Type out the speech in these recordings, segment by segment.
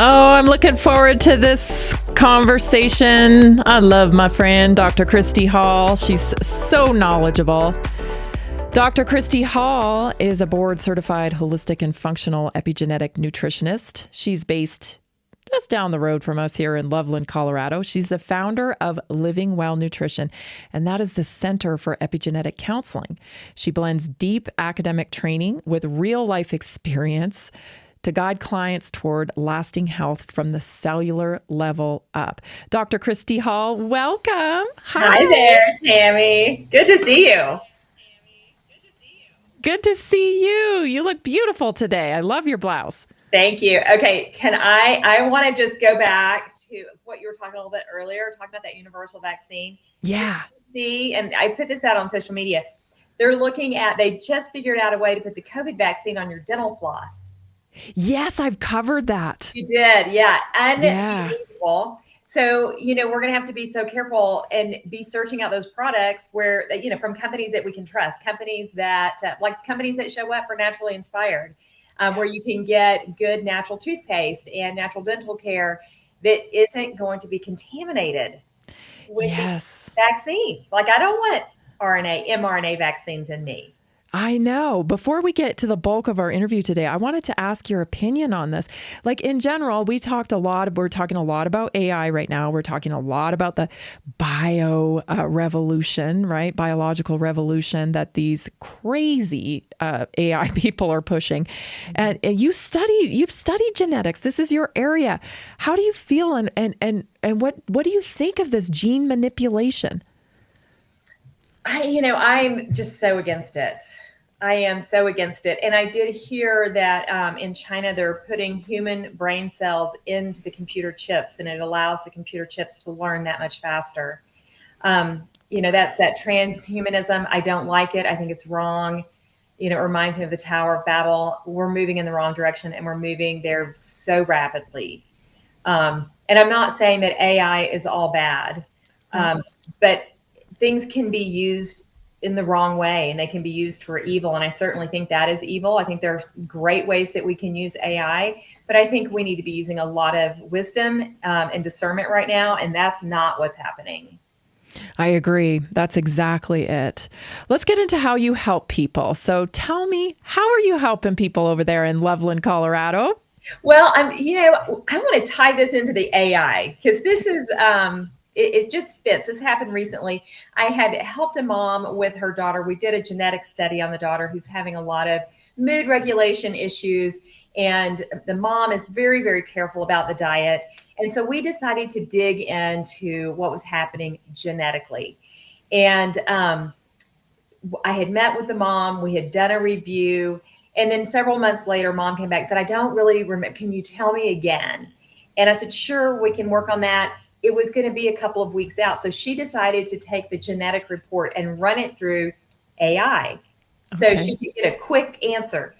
Oh, I'm looking forward to this conversation. I love my friend, Dr. Christy Hall. She's so knowledgeable. Dr. Christy Hall is a board-certified holistic and functional epigenetic nutritionist. She's based just down the road from us here in Loveland, Colorado. She's the founder of Living Well Nutrition, and that is the Center for Epigenetic Counseling. She blends deep academic training with real-life experience to guide clients toward lasting health from the cellular level up. Dr. Christy Hall, welcome. Hi there, Tammy. Good to see you. Good to see you. You look beautiful today. I love your blouse. Thank you. Okay, I want to just go back to what you were talking a little bit earlier, talking about that universal vaccine. Yeah. See, and I put this out on social media. They just figured out a way to put the COVID vaccine on your dental floss. Yes, I've covered that. You did, yeah. Yeah. Unbelievable. So, we're going to have to be so careful and be searching out those products where, from companies that we can trust, companies that show up for Naturally Inspired, where you can get good natural toothpaste and natural dental care that isn't going to be contaminated with these vaccines. Like, I don't want mRNA vaccines in me. I know. Before we get to the bulk of our interview today, I wanted to ask your opinion on this. Like in general, we're talking a lot about AI right now. We're talking a lot about the revolution, right? Biological revolution that these crazy AI people are pushing. And you've studied genetics. This is your area. How do you feel and what do you think of this gene manipulation? I'm just so against it. I am so against it. And I did hear that in China, they're putting human brain cells into the computer chips, and it allows the computer chips to learn that much faster. That's that transhumanism. I don't like it. I think it's wrong. It reminds me of the Tower of Babel. We're moving in the wrong direction, and we're moving there so rapidly. And I'm not saying that AI is all bad, but things can be used in the wrong way and they can be used for evil. And I certainly think that is evil. I think there are great ways that we can use AI, but I think we need to be using a lot of wisdom and discernment right now. And that's not what's happening. I agree. That's exactly it. Let's get into how you help people. So tell me, how are you helping people over there in Loveland, Colorado? Well, I want to tie this into the AI because this is, it just fits. This happened recently. I had helped a mom with her daughter. We did a genetic study on the daughter who's having a lot of mood regulation issues. And the mom is very, very careful about the diet. And so we decided to dig into what was happening genetically. And I had met with the mom. We had done a review. And then several months later, mom came back and said, I don't really remember. Can you tell me again? And I said, sure, we can work on that. It was going to be a couple of weeks out. So she decided to take the genetic report and run it through AI. So she could get a quick answer.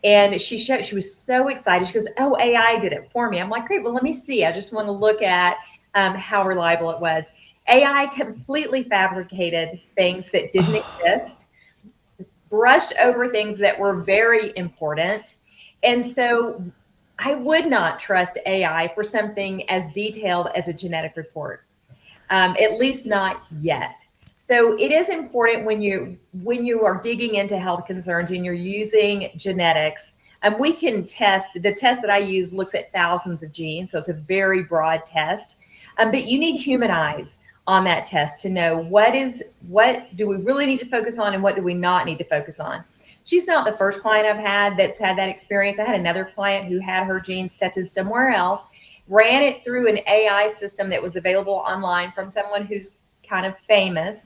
And she was so excited. She goes, oh, AI did it for me. I'm like, great. Well, let me see. I just want to look at how reliable it was. AI completely fabricated things that didn't exist, brushed over things that were very important. And so I would not trust AI for something as detailed as a genetic report, at least not yet. So it is important when you are digging into health concerns and you're using genetics. We can test. The test that I use looks at thousands of genes, so it's a very broad test. But you need human eyes on that test to know what do we really need to focus on and what do we not need to focus on. She's not the first client I've had that's had that experience. I had another client who had her genes tested somewhere else, ran it through an AI system that was available online from someone who's kind of famous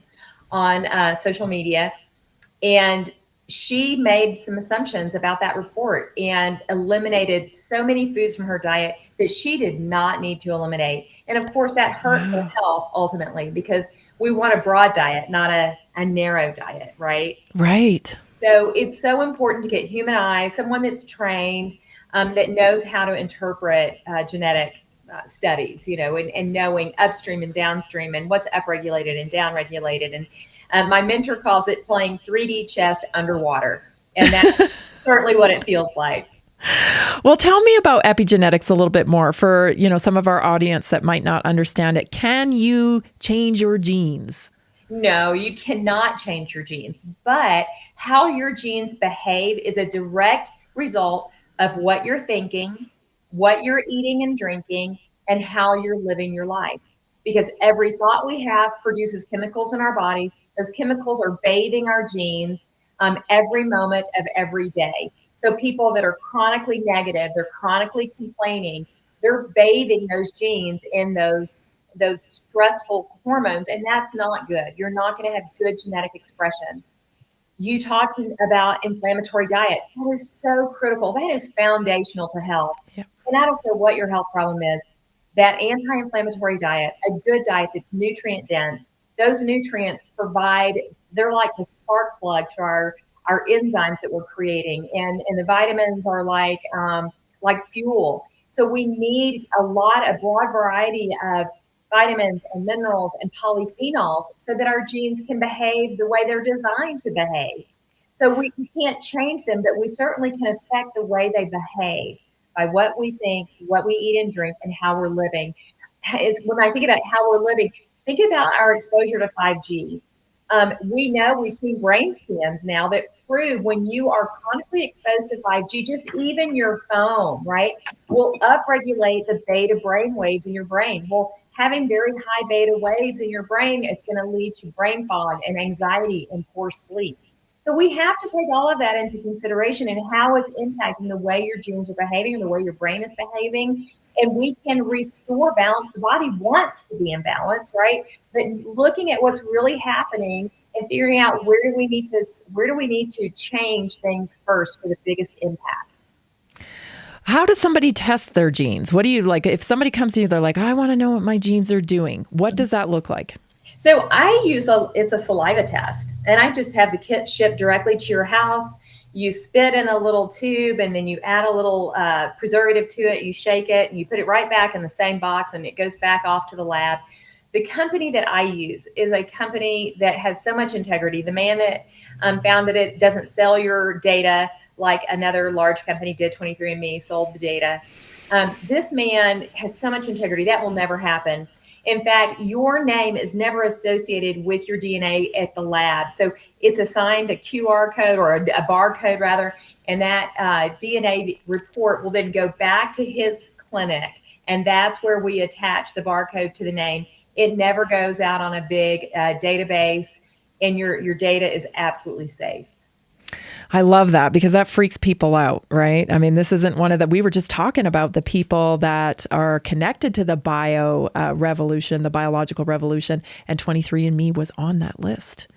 on social media. And she made some assumptions about that report and eliminated so many foods from her diet that she did not need to eliminate. And of course, that hurt her health ultimately because we want a broad diet, not a narrow diet, right? Right. So it's so important to get human eyes, someone that's trained, that knows how to interpret genetic studies, and knowing upstream and downstream and what's upregulated and downregulated. And my mentor calls it playing 3D chess underwater. And that's certainly what it feels like. Well, tell me about epigenetics a little bit more for, some of our audience that might not understand it. Can you change your genes? No, you cannot change your genes, but how your genes behave is a direct result of what you're thinking, what you're eating and drinking, and how you're living your life. Because every thought we have produces chemicals in our bodies. Those chemicals are bathing our genes every moment of every day. So people that are chronically negative, they're chronically complaining, they're bathing those genes in those stressful hormones, and that's not good. You're not going to have good genetic expression. You talked about inflammatory diets. That is so critical. That is foundational to health. Yeah. And I don't care what your health problem is, that anti-inflammatory diet, a good diet that's nutrient dense, those nutrients provide, they're like the spark plug to our enzymes that we're creating. And the vitamins are like fuel. So we need a broad variety of vitamins and minerals and polyphenols so that our genes can behave the way they're designed to behave. So we can't change them, but we certainly can affect the way they behave by what we think, what we eat and drink, and how we're living. It's when I think about how we're living, think about our exposure to 5G. We know we've seen brain scans now that prove when you are chronically exposed to 5G, just even your phone, right, will upregulate the beta brain waves in your brain. Well, having very high beta waves in your brain, it's going to lead to brain fog and anxiety and poor sleep. So we have to take all of that into consideration and how it's impacting the way your genes are behaving and the way your brain is behaving. And we can restore balance. The body wants to be in balance, right? But looking at what's really happening and figuring out where do we need to change things first for the biggest impact. How does somebody test their genes? What do you like? If somebody comes to you, they're like, I want to know what my genes are doing. What does that look like? So it's a saliva test, and I just have the kit shipped directly to your house. You spit in a little tube, and then you add a little preservative to it. You shake it, and you put it right back in the same box, and it goes back off to the lab. The company that I use is a company that has so much integrity. The man that founded it doesn't sell your data like another large company did. 23andMe sold the data. This man has so much integrity that will never happen. In fact, your name is never associated with your DNA at the lab. So it's assigned a QR code or a barcode rather, and that DNA report will then go back to his clinic. And that's where we attach the barcode to the name. It never goes out on a big database, and your data is absolutely safe. I love that because that freaks people out, right? I mean, this isn't one of the, we were just talking about the people that are connected to the bio revolution, the biological revolution, and 23andMe was on that list.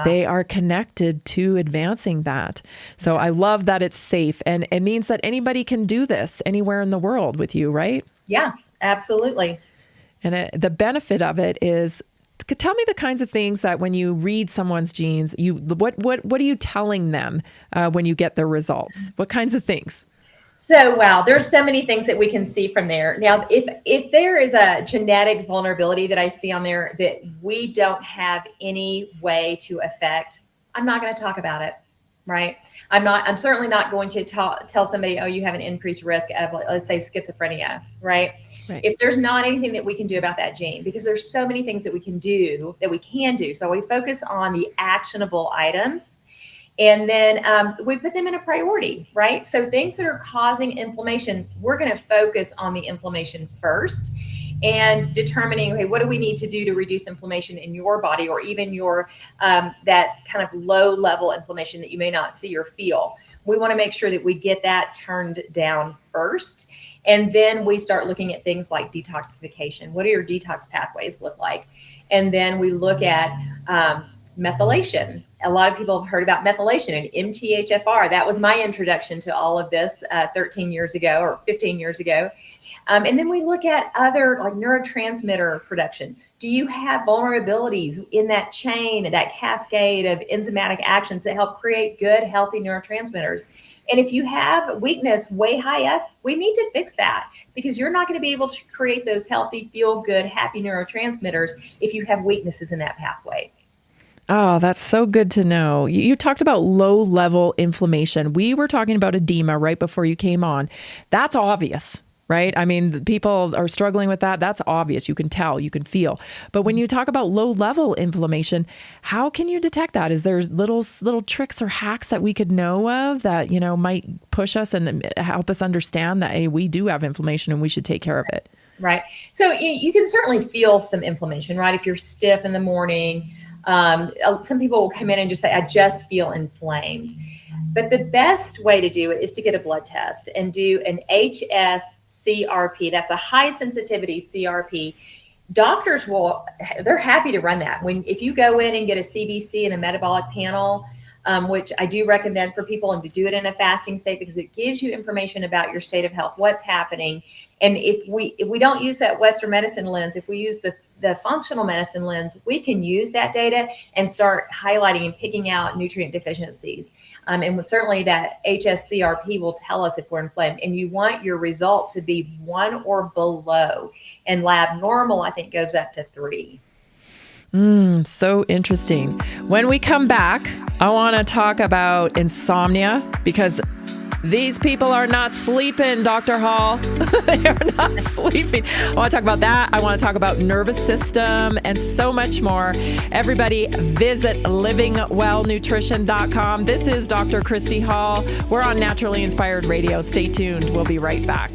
They are connected to advancing that. So I love that it's safe, and it means that anybody can do this anywhere in the world with you, right? Yeah, absolutely. And the benefit of it is, tell me the kinds of things that when you read someone's genes, what are you telling them when you get their results? What kinds of things? So, wow, there's so many things that we can see from there. Now, if there is a genetic vulnerability that I see on there that we don't have any way to affect, I'm not going to talk about it, right? I'm certainly not going to tell somebody, oh, you have an increased risk of, let's say, schizophrenia, right? Right. If there's not anything that we can do about that gene, because there's so many things that we can do. So we focus on the actionable items. And then we put them in a priority, right? So things that are causing inflammation, we're going to focus on the inflammation first and determining, okay, what do we need to do to reduce inflammation in your body, or even your that kind of low level inflammation that you may not see or feel. We want to make sure that we get that turned down first. And then we start looking at things like detoxification. What do your detox pathways look like? And then we look at methylation. A lot of people have heard about methylation and MTHFR. That was my introduction to all of this 13 years ago or 15 years ago. And then we look at other like neurotransmitter production. Do you have vulnerabilities in that chain, that cascade of enzymatic actions that help create good, healthy neurotransmitters? And if you have weakness way high up, we need to fix that, because you're not going to be able to create those healthy, feel good, happy neurotransmitters if you have weaknesses in that pathway. Oh, that's so good to know. You talked about low level inflammation. We were talking about edema right before you came on. That's obvious, right? I mean, people are struggling with that. That's obvious. You can tell, you can feel. But when you talk about low level inflammation, how can you detect that? Is there little tricks or hacks that we could know of that, might push us and help us understand that, hey, we do have inflammation and we should take care of it? Right. So you can certainly feel some inflammation, right? If you're stiff in the morning, some people will come in and just say, I just feel inflamed. But the best way to do it is to get a blood test and do an HSCRP. That's a high sensitivity CRP. Doctors they're happy to run that. If you go in and get a CBC and a metabolic panel, which I do recommend for people, and to do it in a fasting state, because it gives you information about your state of health, what's happening. And if we don't use that Western medicine lens, if we use the functional medicine lens, we can use that data and start highlighting and picking out nutrient deficiencies. And certainly that HSCRP will tell us if we're inflamed. And you want your result to be 1 or below. And lab normal, I think, goes up to 3. So interesting. When we come back, I want to talk about insomnia, because these people are not sleeping, Dr. Hall. They are not sleeping. I want to talk about that. I want to talk about nervous system and so much more. Everybody visit livingwellnutrition.com. This is Dr. Christy Hall. We're on Naturally Inspired Radio. Stay tuned. We'll be right back.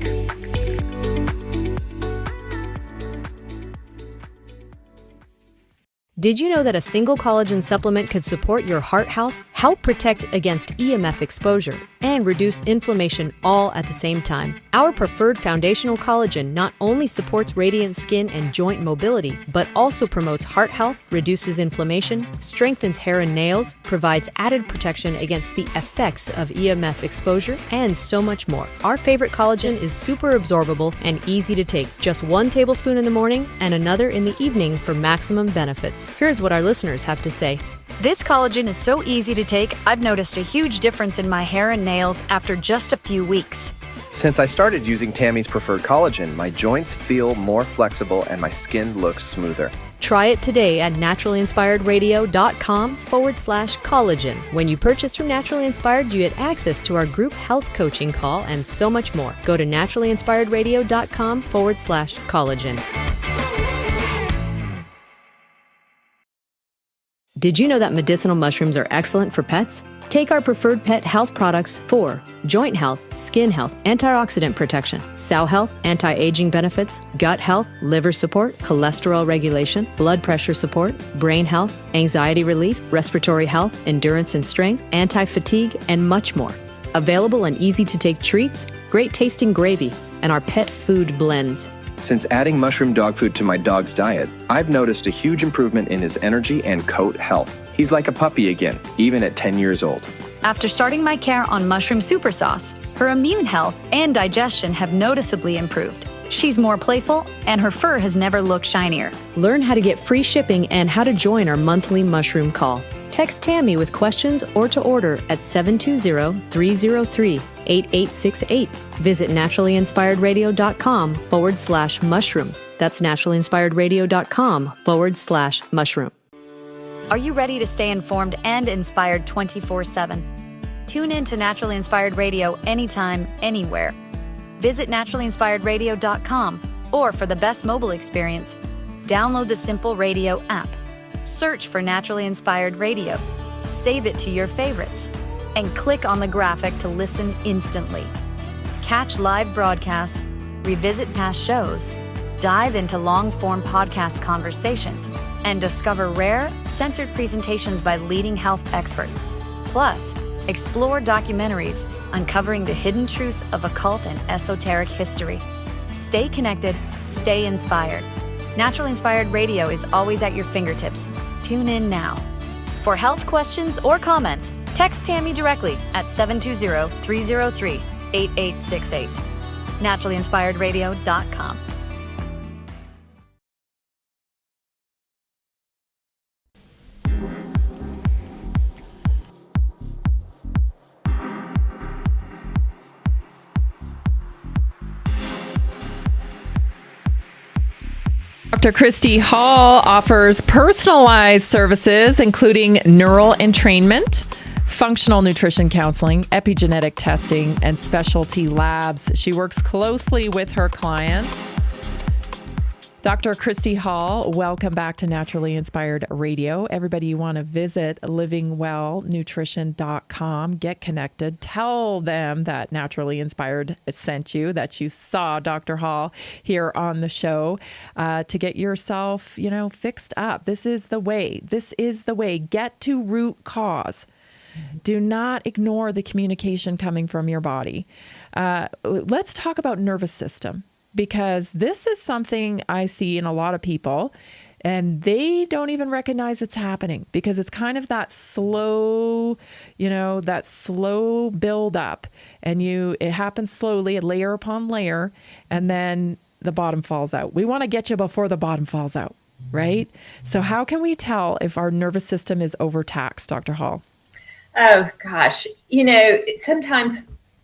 Did you know that a single collagen supplement could support your heart health, help protect against EMF exposure, and reduce inflammation all at the same time? Our preferred foundational collagen not only supports radiant skin and joint mobility, but also promotes heart health, reduces inflammation, strengthens hair and nails, provides added protection against the effects of EMF exposure, and so much more. Our favorite collagen is super absorbable and easy to take. Just 1 tablespoon in the morning and another in the evening for maximum benefits. Here's what our listeners have to say. This collagen is so easy to take, I've noticed a huge difference in my hair and nails after just a few weeks. Since I started using Tammy's preferred collagen, my joints feel more flexible and my skin looks smoother. Try it today at naturallyinspiredradio.com/collagen. When you purchase from Naturally Inspired, you get access to our group health coaching call and so much more. Go to naturallyinspiredradio.com/collagen. Did you know that medicinal mushrooms are excellent for pets? Take our preferred pet health products for joint health, skin health, antioxidant protection, sow health, anti-aging benefits, gut health, liver support, cholesterol regulation, blood pressure support, brain health, anxiety relief, respiratory health, endurance and strength, anti-fatigue, and much more. Available in easy-to-take treats, great tasting gravy, and our pet food blends. Since adding mushroom dog food to my dog's diet, I've noticed a huge improvement in his energy and coat health. He's like a puppy again, even at 10 years old. After starting my care on mushroom super sauce, her immune health and digestion have noticeably improved. She's more playful, and her fur has never looked shinier. Learn how to get free shipping and how to join our monthly mushroom call. Text Tammy with questions or to order at 720-303-8868. Visit naturallyinspiredradio.com/mushroom. That's naturallyinspiredradio.com/mushroom. Are you ready to stay informed and inspired 24/7? Tune in to Naturally Inspired Radio anytime, anywhere. Visit naturallyinspiredradio.com, or for the best mobile experience, download the Simple Radio app. Search for Naturally Inspired Radio, save it to your favorites, and click on the graphic to listen instantly. Catch live broadcasts, revisit past shows, dive into long-form podcast conversations, and discover rare, censored presentations by leading health experts. Plus, explore documentaries uncovering the hidden truths of occult and esoteric history. Stay connected, stay inspired. Naturally Inspired Radio is always at your fingertips. Tune in now. For health questions or comments, text Tammy directly at 720-303-8868. naturallyinspiredradio.com. Dr. Christy Hall offers personalized services, including neural entrainment, functional nutrition counseling, epigenetic testing, and specialty labs. She works closely with her clients. Dr. Christy Hall, welcome back to Naturally Inspired Radio. Everybody, you want to visit livingwellnutrition.com, get connected, tell them that Naturally Inspired sent you, that you saw Dr. Hall here on the show to get yourself, fixed up. This is the way. This is the way. Get to root cause. Do not ignore the communication coming from your body. Let's talk about nervous system, because this is something I see in a lot of people, and they don't even recognize it's happening because it's kind of that slow, that slow build up, and it happens slowly, layer upon layer, and then the bottom falls out. We want to get you before the bottom falls out, right? So how can we tell if our nervous system is overtaxed, Dr. Hall? Oh gosh,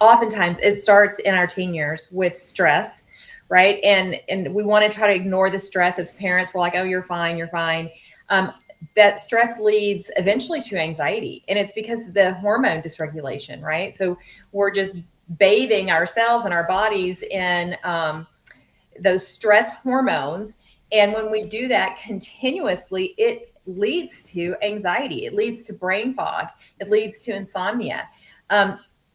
oftentimes it starts in our teen years with stress, right? And we want to try to ignore the stress as parents. We're like, oh, you're fine, you're fine. That stress leads eventually to anxiety, and it's because of the hormone dysregulation, right? So we're just bathing ourselves and our bodies in those stress hormones, and when we do that continuously, it leads to anxiety. It leads to brain fog. It leads to insomnia.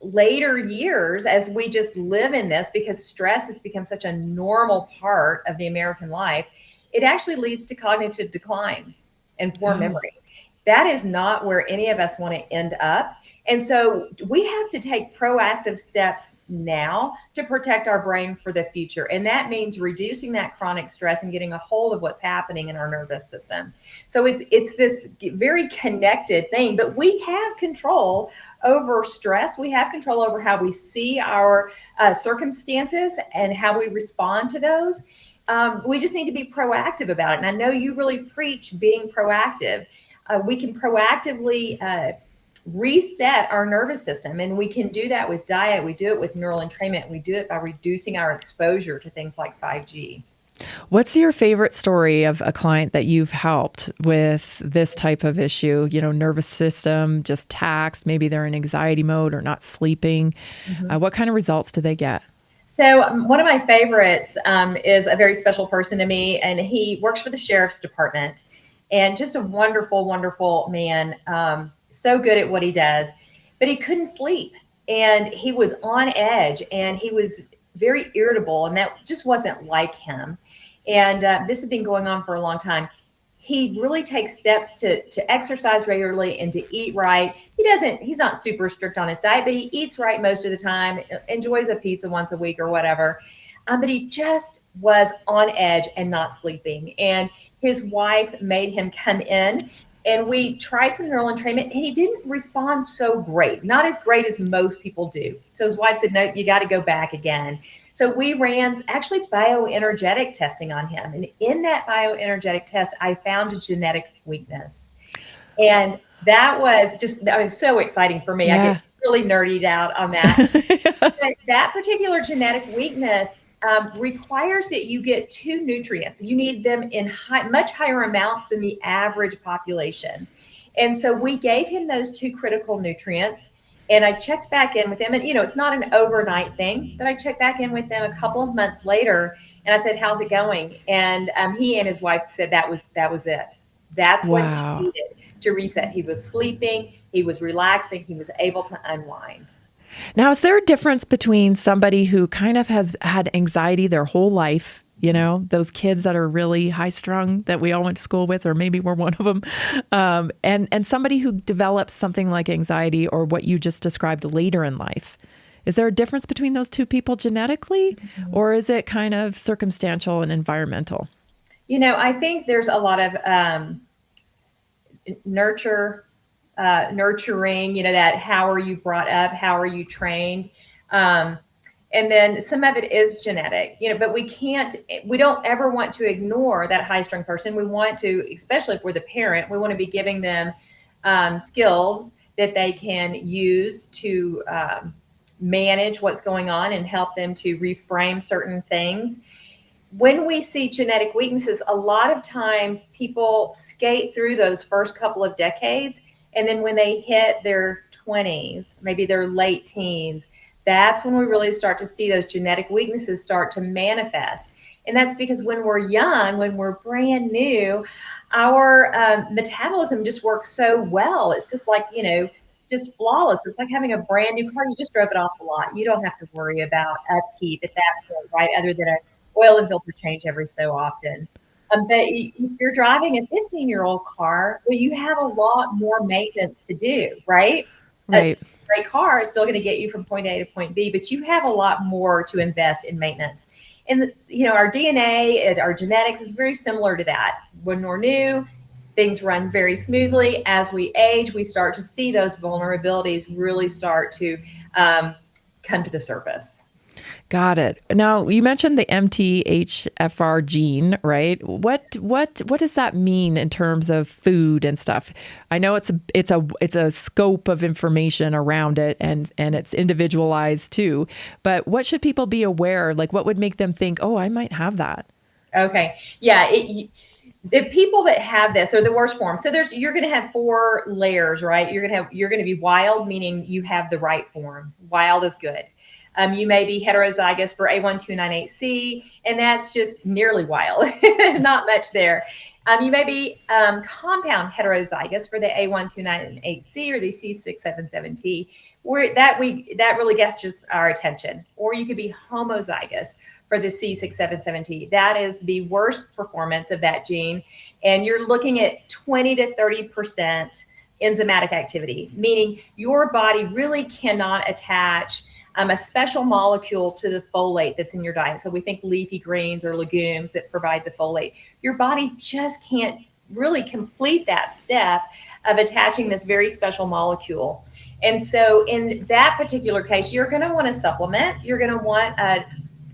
Later years, as we just live in this, because stress has become such a normal part of the American life, it actually leads to cognitive decline and poor memory. That is not where any of us want to end up. And so we have to take proactive steps now to protect our brain for the future. And that means reducing that chronic stress and getting a hold of what's happening in our nervous system. So it's this very connected thing, but we have control over stress. We have control over how we see our circumstances and how we respond to those. We just need to be proactive about it. And I know you really preach being proactive. We can proactively reset our nervous system, and we can do that with diet. We do it with neural entrainment. We do it by reducing our exposure to things like 5G. What's your favorite story of a client that you've helped with this type of issue? Nervous system just taxed, maybe they're in anxiety mode or not sleeping. What kind of results do they get? So one of my favorites is a very special person to me, and he works for the sheriff's department, and just a wonderful, wonderful man. So good at what he does, but he couldn't sleep, and he was on edge, and he was very irritable, and that just wasn't like him. And this has been going on for a long time. He really takes steps to exercise regularly and to eat right. He's not super strict on his diet, but he eats right most of the time, enjoys a pizza once a week or whatever. But he just was on edge and not sleeping. And his wife made him come in, and we tried some neural entrainment, and he didn't respond so great, not as great as most people do. So his wife said, no, you got to go back again. So we ran actually bioenergetic testing on him. And in that bioenergetic test, I found a genetic weakness. And that was so exciting for me. Yeah. I get really nerdied out on that. But that particular genetic weakness requires that you get two nutrients. You need them in much higher amounts than the average population. And so we gave him those two critical nutrients, and I checked back in with him. And, it's not an overnight thing, but I checked back in with them a couple of months later, and I said, how's it going? And he and his wife said that was it. That's what he needed to reset. He was sleeping, he was relaxing, he was able to unwind. Now, is there a difference between somebody who kind of has had anxiety their whole life, those kids that are really high strung that we all went to school with, or maybe we're one of them, and somebody who develops something like anxiety or what you just described later in life? Is there a difference between those two people genetically, or is it kind of circumstantial and environmental? I think there's a lot of nurturing, that how are you brought up? How are you trained? And then some of it is genetic, but we don't ever want to ignore that high strung person. We want to, especially if we're the parent, we want to be giving them skills that they can use to manage what's going on and help them to reframe certain things. when we see genetic weaknesses, a lot of times people skate through those first couple of decades. And then when they hit their 20s, maybe their late teens, that's when we really start to see those genetic weaknesses start to manifest. And that's because when we're young, when we're brand new, our metabolism just works so well. It's just like, just flawless. It's like having a brand new car. You just drove it off a lot. You don't have to worry about upkeep at that point, right? Other than a oil and filter change every so often. But if you're driving a 15-year-old car, well, you have a lot more maintenance to do, right? Right. A great car is still going to get you from point A to point B, but you have a lot more to invest in maintenance. And, our DNA and our genetics is very similar to that. When we're new, things run very smoothly. As we age, we start to see those vulnerabilities really start to come to the surface. Got it. Now, you mentioned the MTHFR gene, right? What does that mean in terms of food and stuff? I know it's a scope of information around it, and it's individualized too. But what should people be aware? Like, what would make them think, "Oh, I might have that"? Okay, yeah. The people that have this are the worst form. So you're going to have 4 layers, right? You're going to be wild, meaning you have the right form. Wild is good. You may be heterozygous for A1298C, and that's just nearly wild, not much there. You may be compound heterozygous for the A1298C or the C677T, where that really gets just our attention. Or you could be homozygous for the C677T. That is the worst performance of that gene, and you're looking at 20 to 30% enzymatic activity, meaning your body really cannot attach a special molecule to the folate that's in your diet. So we think leafy greens or legumes that provide the folate. Your body just can't really complete that step of attaching this very special molecule. And so in that particular case, you're going to want to supplement. You're going to want a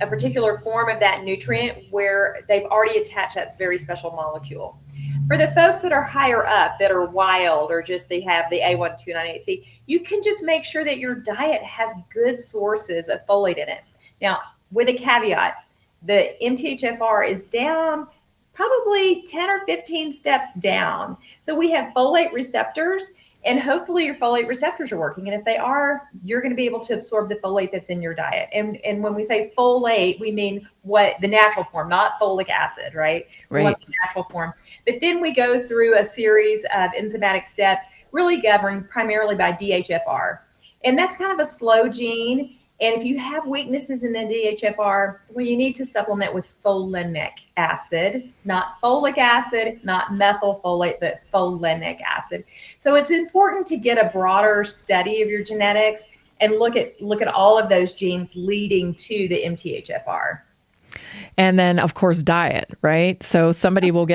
particular form of that nutrient where they've already attached that very special molecule. For the folks that are higher up, that are wild, or just they have the A1298C, you can just make sure that your diet has good sources of folate in it. Now, with a caveat, the MTHFR is down probably 10 or 15 steps down. So we have folate receptors, and hopefully your folate receptors are working. And if they are, you're going to be able to absorb the folate that's in your diet. And when we say folate, we mean the natural form, not folic acid, right? Right. We want the natural form. But then we go through a series of enzymatic steps, really governed primarily by DHFR. And that's kind of a slow gene. And if you have weaknesses in the DHFR, well, you need to supplement with folinic acid, not folic acid, not methylfolate, but folinic acid. So it's important to get a broader study of your genetics and look at all of those genes leading to the MTHFR. And then, of course, diet, right? So somebody will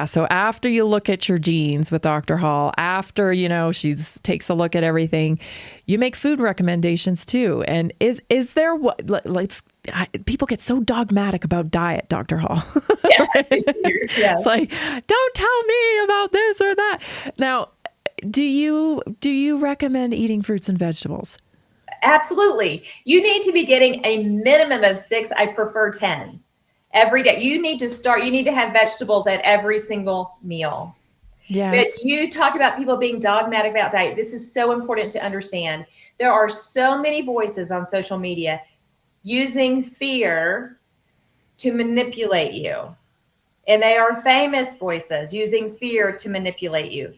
so after you look at your genes with Dr. Hall, after, she takes a look at everything, you make food recommendations too. And is there people get so dogmatic about diet, Dr. Hall. Yeah, right? Yeah. It's like, don't tell me about this or that. Now, do you recommend eating fruits and vegetables? Absolutely. You need to be getting a minimum of 6. I prefer 10 every day. You need to have vegetables at every single meal. Yes. But you talked about people being dogmatic about diet. This is so important to understand. There are so many voices on social media using fear to manipulate you. And they are famous voices using fear to manipulate you.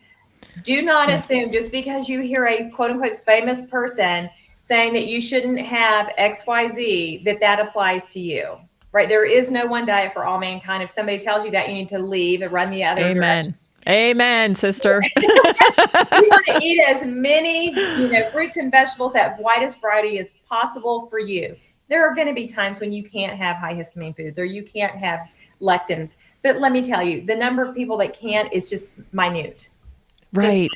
Do not assume just because you hear a quote unquote famous person saying that you shouldn't have XYZ, that applies to you, right? There is no one diet for all mankind. If somebody tells you that, you need to leave and run the other direction. Amen, sister. You want to eat as many, fruits and vegetables, that widest variety as possible for you. There are going to be times when you can't have high histamine foods or you can't have lectins. But let me tell you, the number of people that can't is just minute. Right.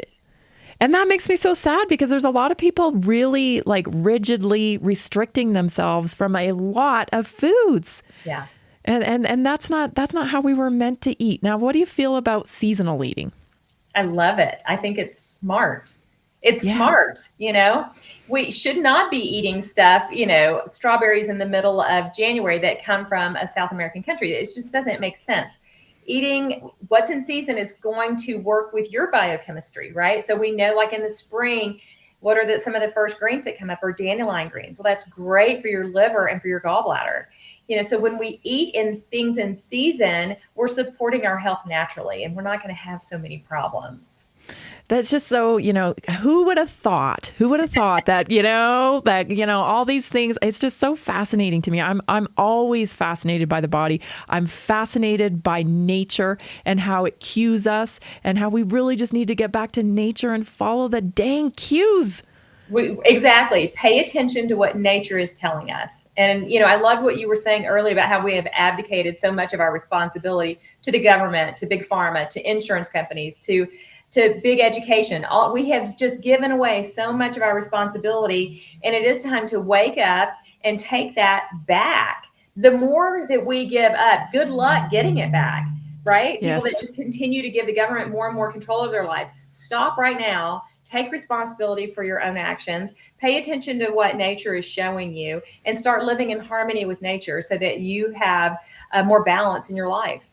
And that makes me so sad because there's a lot of people really rigidly restricting themselves from a lot of foods. Yeah. And that's not how we were meant to eat. Now, what do you feel about seasonal eating? I love it. I think it's smart. It's Yeah. smart, We should not be eating stuff, strawberries in the middle of January that come from a South American country. It just doesn't make sense. Eating what's in season is going to work with your biochemistry, right? So we know, like in the spring, what are some of the first greens that come up are dandelion greens. Well, that's great for your liver and for your gallbladder. So when we eat things in season, we're supporting our health naturally, and we're not going to have so many problems. That's just so, who would have thought? Who would have thought that, all these things, it's just so fascinating to me. I'm always fascinated by the body. I'm fascinated by nature and how it cues us and how we really just need to get back to nature and follow the dang cues. Exactly. Pay attention to what nature is telling us. And, I loved what you were saying earlier about how we have abdicated so much of our responsibility to the government, to big pharma, to insurance companies, to big education. We have just given away so much of our responsibility, and it is time to wake up and take that back. The more that we give up, good luck getting it back, right? Yes. People that just continue to give the government more and more control of their lives. Stop right now. Take responsibility for your own actions. Pay attention to what nature is showing you and start living in harmony with nature so that you have more balance in your life.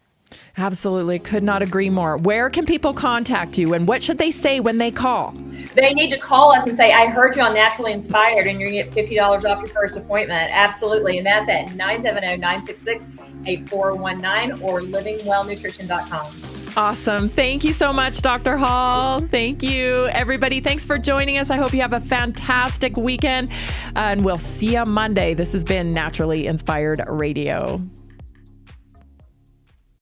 Absolutely. Could not agree more. Where can people contact you, and what should they say when they call? They need to call us and say, I heard you on Naturally Inspired, and you're going to get $50 off your first appointment. Absolutely. And that's at 970-966-8419 or livingwellnutrition.com. Awesome. Thank you so much, Dr. Hall. Thank you, everybody. Thanks for joining us. I hope you have a fantastic weekend, and we'll see you Monday. This has been Naturally Inspired Radio.